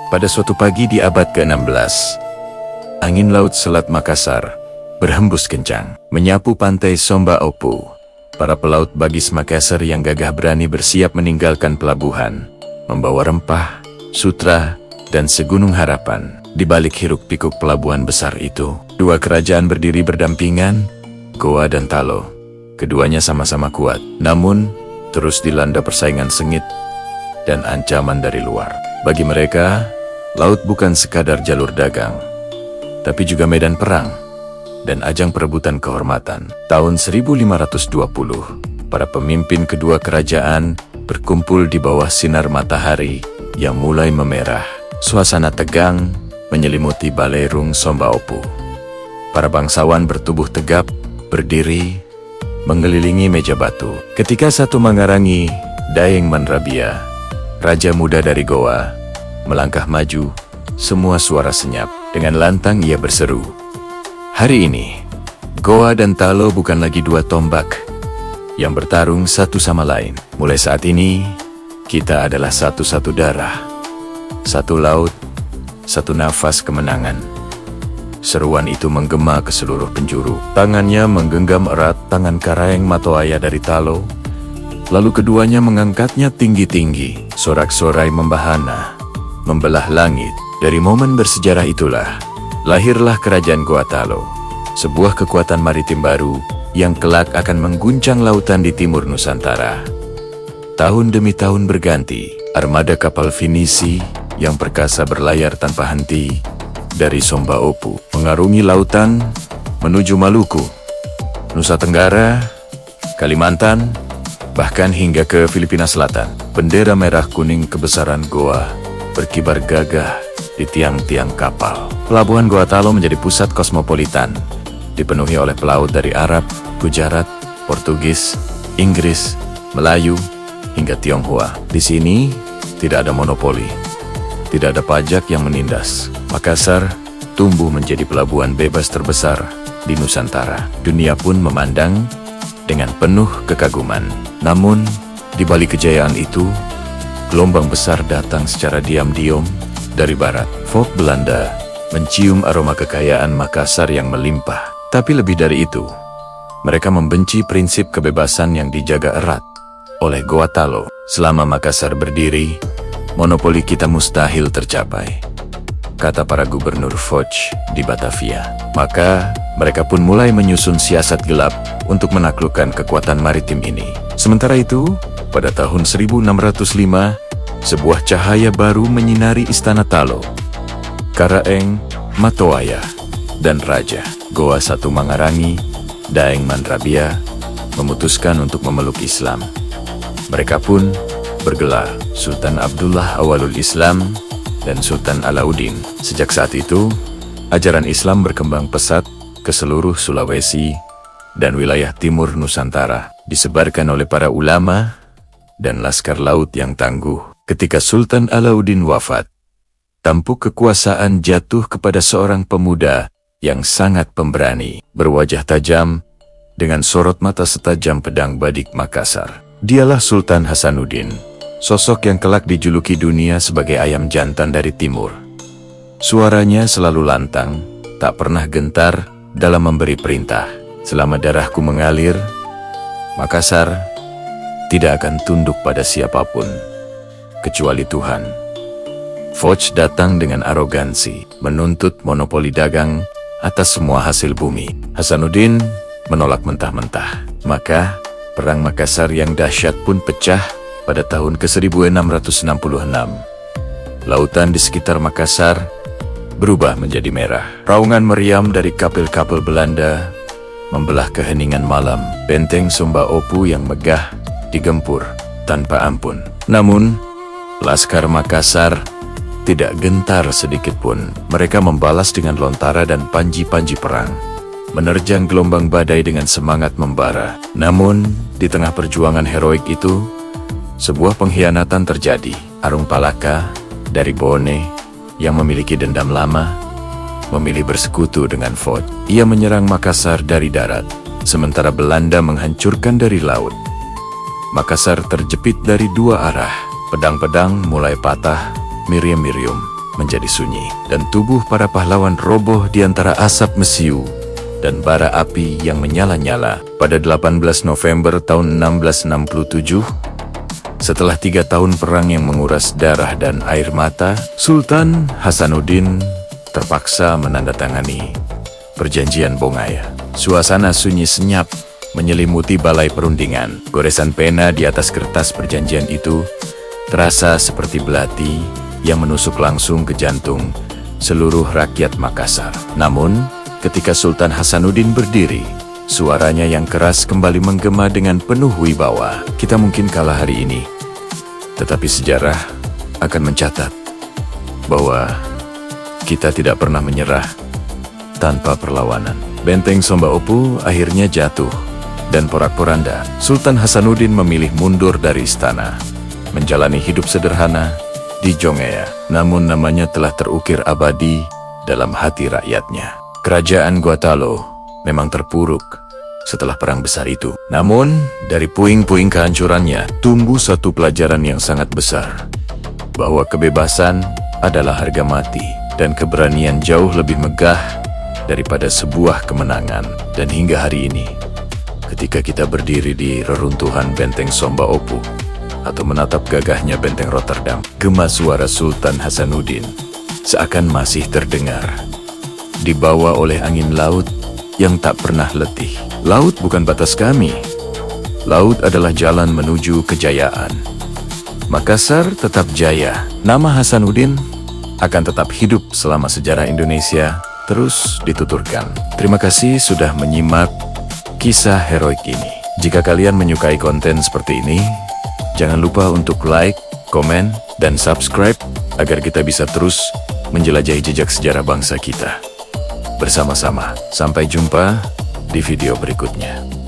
Pada suatu pagi di abad ke-16, angin laut Selat Makassar berhembus kencang, menyapu pantai Somba Opu. Para pelaut Bagis Makassar yang gagah berani bersiap meninggalkan pelabuhan, membawa rempah, sutra, dan segunung harapan. Di balik hiruk-pikuk pelabuhan besar itu, dua kerajaan berdiri berdampingan, Goa dan Talo. Keduanya sama-sama kuat, namun terus dilanda persaingan sengit dan ancaman dari luar. Bagi mereka, laut bukan sekadar jalur dagang, tapi juga medan perang dan ajang perebutan kehormatan. Tahun 1520, para pemimpin kedua kerajaan berkumpul di bawah sinar matahari yang mulai memerah. Suasana tegang menyelimuti Balerung Somba Opu. Para bangsawan bertubuh tegap, berdiri, mengelilingi meja batu. Ketika satu mengarangi Daeng Manrabia, raja muda dari Goa, melangkah maju, semua suara senyap. Dengan lantang ia berseru, "Hari ini, Goa dan Talo bukan lagi dua tombak yang bertarung satu sama lain. Mulai saat ini, kita adalah satu-satu darah, satu laut, satu nafas kemenangan." Seruan itu menggema ke seluruh penjuru. Tangannya menggenggam erat tangan Karaeng Matoaya dari Talo, lalu keduanya mengangkatnya tinggi-tinggi. Sorak-sorai membahana, membelah langit. Dari momen bersejarah itulah, lahirlah Kerajaan Goa Talo, sebuah kekuatan maritim baru yang kelak akan mengguncang lautan di timur Nusantara. Tahun demi tahun berganti, armada kapal Finisi yang perkasa berlayar tanpa henti dari Somba Opu, mengarungi lautan menuju Maluku, Nusa Tenggara, Kalimantan, bahkan hingga ke Filipina Selatan. Bendera merah kuning kebesaran Goa berkibar gagah di tiang-tiang kapal. Pelabuhan Goa Talo menjadi pusat kosmopolitan, dipenuhi oleh pelaut dari Arab, Gujarat, Portugis, Inggris, Melayu, hingga Tionghoa. Di sini tidak ada monopoli, tidak ada pajak yang menindas. Makassar tumbuh menjadi pelabuhan bebas terbesar di Nusantara. Dunia pun memandang dengan penuh kekaguman. Namun, di balik kejayaan itu, gelombang besar datang secara diam-diam dari barat. Volk Belanda mencium aroma kekayaan Makassar yang melimpah. Tapi lebih dari itu, mereka membenci prinsip kebebasan yang dijaga erat oleh Goa Talo. Selama Makassar berdiri, monopoli kita mustahil tercapai, kata para gubernur Foch di Batavia. Maka, mereka pun mulai menyusun siasat gelap untuk menaklukkan kekuatan maritim ini. Sementara itu, pada tahun 1605, sebuah cahaya baru menyinari istana Talo. Karaeng Matoaya dan Raja Goa I Mangarangi, Daeng Manrabia, memutuskan untuk memeluk Islam. Mereka pun bergelar Sultan Abdullah Awalul Islam dan Sultan Alauddin. Sejak saat itu, ajaran Islam berkembang pesat ke seluruh Sulawesi dan wilayah timur Nusantara, disebarkan oleh para ulama dan laskar laut yang tangguh. Ketika Sultan Alauddin wafat, tampuk kekuasaan jatuh kepada seorang pemuda yang sangat pemberani, berwajah tajam, dengan sorot mata setajam pedang Badik Makassar. Dialah Sultan Hasanuddin, sosok yang kelak dijuluki dunia sebagai ayam jantan dari timur. Suaranya selalu lantang, tak pernah gentar dalam memberi perintah. Selama darahku mengalir, Makassar tidak akan tunduk pada siapapun, kecuali Tuhan. Foch datang dengan arogansi, menuntut monopoli dagang atas semua hasil bumi. Hasanuddin menolak mentah-mentah. Maka, Perang Makassar yang dahsyat pun pecah pada tahun ke-1666. Lautan di sekitar Makassar berubah menjadi merah. Raungan meriam dari kapal-kapal Belanda membelah keheningan malam. Benteng Somba Opu yang megah digempur tanpa ampun. Namun, Laskar Makassar tidak gentar sedikitpun. Mereka membalas dengan lontara dan panji-panji perang, menerjang gelombang badai dengan semangat membara. Namun, di tengah perjuangan heroik itu, sebuah pengkhianatan terjadi. Arung Palaka dari Bone, yang memiliki dendam lama, memilih bersekutu dengan Foch. Ia menyerang Makassar dari darat, sementara Belanda menghancurkan dari laut. Makassar terjepit dari dua arah. Pedang-pedang mulai patah, miriam-mirium. menjadi sunyi, dan tubuh para pahlawan roboh di antara asap mesiu dan bara api yang menyala-nyala. Pada 18 November tahun 1667, setelah 3 tahun perang yang menguras darah dan air mata, Sultan Hasanuddin terpaksa menandatangani Perjanjian Bongaya. Suasana sunyi senyap menyelimuti balai perundingan. Goresan pena di atas kertas perjanjian itu terasa seperti belati yang menusuk langsung ke jantung seluruh rakyat Makassar. Namun, ketika Sultan Hasanuddin berdiri, suaranya yang keras kembali menggema dengan penuh wibawa. Kita mungkin kalah hari ini, tetapi sejarah akan mencatat bahwa kita tidak pernah menyerah tanpa perlawanan. Benteng Somba Opu akhirnya jatuh, dan porak-poranda Sultan Hasanuddin memilih mundur dari istana, menjalani hidup sederhana di Jongea. Namun namanya telah terukir abadi dalam hati rakyatnya. Kerajaan Guatalo memang terpuruk setelah perang besar itu. Namun, dari puing-puing kehancurannya tumbuh satu pelajaran yang sangat besar, bahwa kebebasan adalah harga mati, dan keberanian jauh lebih megah daripada sebuah kemenangan. Dan hingga hari ini, ketika kita berdiri di reruntuhan Benteng Somba Opu, atau menatap gagahnya Benteng Rotterdam, gema suara Sultan Hasanuddin seakan masih terdengar, dibawa oleh angin laut yang tak pernah letih. Laut bukan batas kami. Laut adalah jalan menuju kejayaan. Makassar tetap jaya. Nama Hasanuddin akan tetap hidup selama sejarah Indonesia terus dituturkan. Terima kasih sudah menyimak kisah heroik ini. Jika kalian menyukai konten seperti ini, jangan lupa untuk like, komen, dan subscribe agar kita bisa terus menjelajahi jejak sejarah bangsa kita bersama-sama. Sampai jumpa di video berikutnya.